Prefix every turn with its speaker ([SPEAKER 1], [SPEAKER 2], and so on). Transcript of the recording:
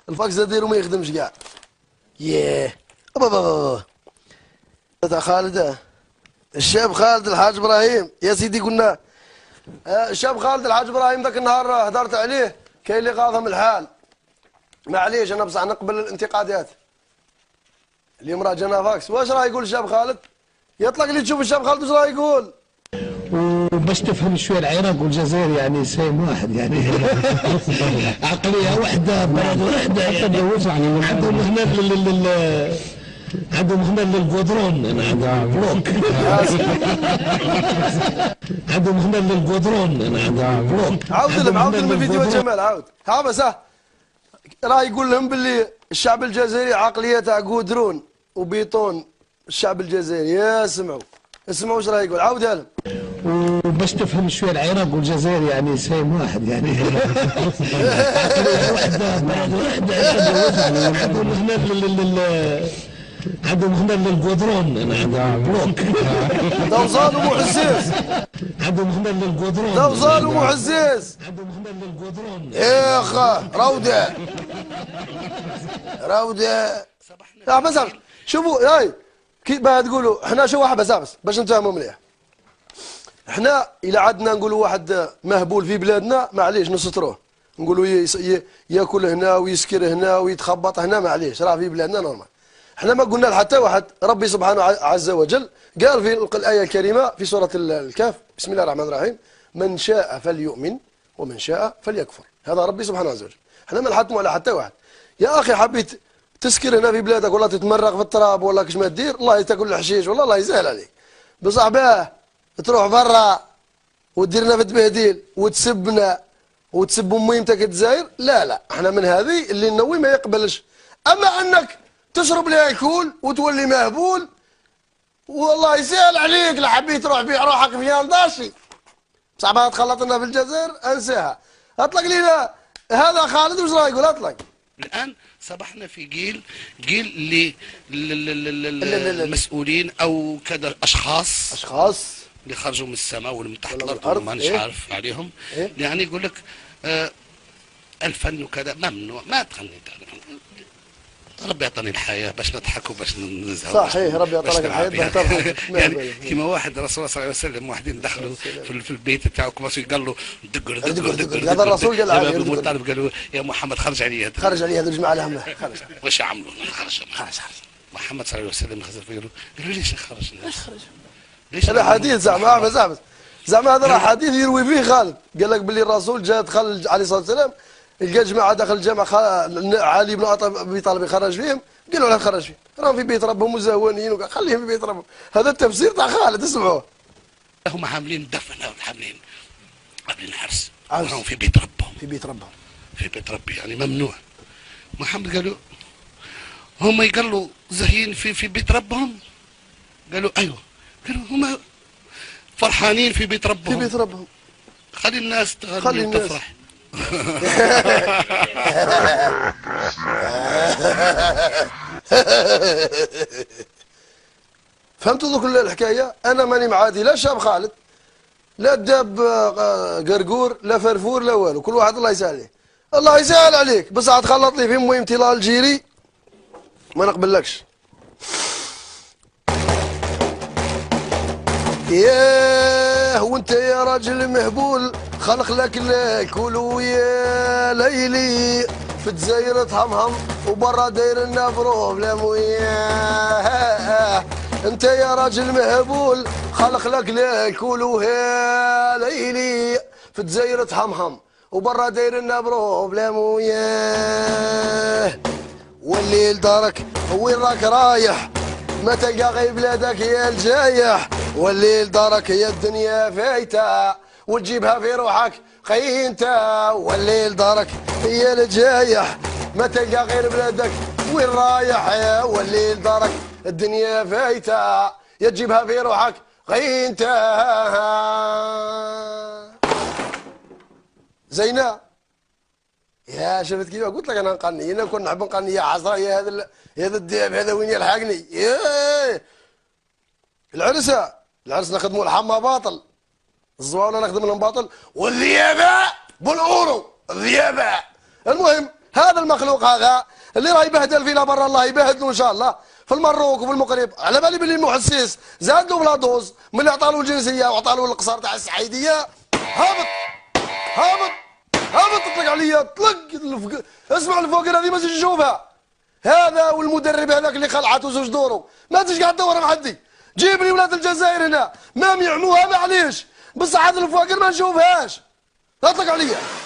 [SPEAKER 1] الفاكس ديرو ما يخدمش كاع. ياه بابا تاع خالد، الشاب خالد الحاج ابراهيم يا سيدي قلنا. الشاب خالد الحاج ابراهيم ذاك النهار هدرت عليه، كاين اللي قاضهم الحال. معليش انا بصح نقبل الانتقادات. اليوم راه جانا فاكس، واش راه يقول الشاب خالد؟ يطلق لي تشوف الشاب خالد واش راه يقول.
[SPEAKER 2] وباش تفهم شويه العراق والجزائر يعني سيم واحد يعني عقليه واحده بلد واحده يعني عندهم هنا عندهم هنا للقدرون، انا عندهم بلوك عندهم هنا للقدرون، انا عندهم بلوك.
[SPEAKER 1] عاود لهم الفيديو جمال عاود. ها بس راه يقول لهم باللي الشعب الجزائري عقليه تاع قدرون وبيطون. الشعب الجزائري يا اسمعوا واش راه يقول، عاودها لهم.
[SPEAKER 2] وباش تفهم شويه العراق والجزائر يعني سيم واحد يعني عقليه واحده بلد واحده عندهم هنا عندهم هنا للقدرون، انا عندهم بلوك.
[SPEAKER 1] دوزان ومعزز
[SPEAKER 2] عندهم هنا للقدرون،
[SPEAKER 1] دوزان ومعزز
[SPEAKER 2] عندهم هنا للقدرون.
[SPEAKER 1] يا اخا روده بس شوفوا هاي كي باه تقولوا احنا شو واحد بس باش نتفاهموا مليح. احنا الى عدنا نقولوا واحد مهبول في بلادنا معليش نستروه، نقولوا ياكل هنا ويسكر هنا ويتخبط هنا معليش، راه في بلادنا نورمال. احنا ما قلنا لحتى واحد. ربي سبحانه عز وجل قال في الآية الكريمة في سورة الكهف بسم الله الرحمن الرحيم: من شاء فليؤمن ومن شاء فليكفر. هذا ربي سبحانه عز وجل. احنا ما نحطموا على حتى واحد. يا اخي حبيت تسكر هنا في بلادك ولا تتمرغ في التراب ولا كش ما دير، الله تاكل الحشيش والله الله يسهل عليك. بصح باه تروح برا وديرنا في التبهديل وتسبنا وتسب ميمتك الجزائر، لا احنا من هذه اللي النووي ما يقبلش. اما انك تشرب الكول وتولي مهبول والله يسهل عليك، لا حبيت تروح بيع روحك في يالداشي بصح باه تخلط لنا في الجزائر انساها. اطلق لنا هذا خالد واش راه يقول؟ اطلق.
[SPEAKER 3] الآن صبحنا في جيل المسؤولين أو كذا أشخاص اللي خرجوا من السماء واللي من تحت الأرض ما نش عارف عليهم. يعني يقول لك الفن وكذا ممنوع، ما تغني. ربي يعطيني الحياة باش نضحك وباش نزهق.
[SPEAKER 1] صحيح ربي يعطيك الحياة.
[SPEAKER 3] يعني كيما واحد الرسول صلى الله عليه وسلم واحدين دخلوا في البيت تاعو كماسوا قال له دقر
[SPEAKER 1] هذا الرسول قال
[SPEAKER 3] ابو المطلب قال له يا محمد خرج علي
[SPEAKER 1] هذا الجماعة لهم خرج.
[SPEAKER 3] واش عملوا؟ خرج محمد صلى الله عليه وسلم خزر فيه قالوا ليش خرج؟
[SPEAKER 1] ليش هذا حديث زعما هذا راه حديث يروي فيه خالد. قال لك باللي الرسول جاء دخل عليه الصلاه والسلام لقى جماعه داخل الجامع علي بن ابي طالب يخرج فيهم، قالوا له خرج فيهم راهم في بيت ربهم مزهونين وقال خليهم في بيت ربهم. هذا التفسير تاع خالد اسمعوه.
[SPEAKER 3] هم عاملين دفن عاملين قبل الحرس راهم في بيت ربهم في بيت ربي يعني ممنوع. محمد قالوا هم يقالوا زهين في بيت ربهم، قالوا ايوه، قالوا هم فرحانين في بيت ربهم خلي الناس تغني وتفرح.
[SPEAKER 1] فهمتوا ذوك الحكايه؟ انا ماني معادي لا شاب خالد لا داب قرقور لا فرفور لا والو، كل واحد الله يسهل عليه. الله يسهل عليك بس تخلط لي في مهم طلال الجيري ما نقبلكش. ياه وانت يا راجل مهبول خلق لك الكل ويا ليلي في الجزائر تهمهم وبرا داير لنا بروبليم وياه. انت يا راجل مهبول خلق لك الكل ويا ليلي في الجزائر تهمهم وبرا داير لنا بروبليم وياه. والليل دارك وين راك رايح ما تلقى غير بلادك يا الجايح. والليل دارك يا الدنيا فايته وتجيبها في روحك قينته. والليل دارك يا الجايح ما تلقى غير بلادك وين رايح. يا والليل دارك الدنيا فايته يا تجيبها في روحك قينته. زينة يا شفت كيف قلت لك انا نقني، انا كنت نحب نقني يا عصا يا هذا الدياب هذا وين يلحقني. العرس نخدموا الحما باطل، الزواونه نخدم لهم باطل، والذيابه بالاورو الذيابه. المهم هذا المخلوق هذا اللي راه يبهدل فينا برا، الله يبهدلو ان شاء الله في المروك وفي المغرب. على بالي بلي المحسس زاد له بلا دوز ملي عطالو الجنسيه وعطالو القصار تاع السعيديه. هابط هابط هابط، طلق عليا طلق. اسمع الفوقر هذه ما تجيش تشوفها. هذا والمدرب هذاك اللي خلعته زوج دورو ما تجي قاعد تدور مع حدي. جيب لي ولاد الجزائر هنا ما يعموها معليش، بصح هذا الفواقر ما نشوفهاش. اطلق عليا.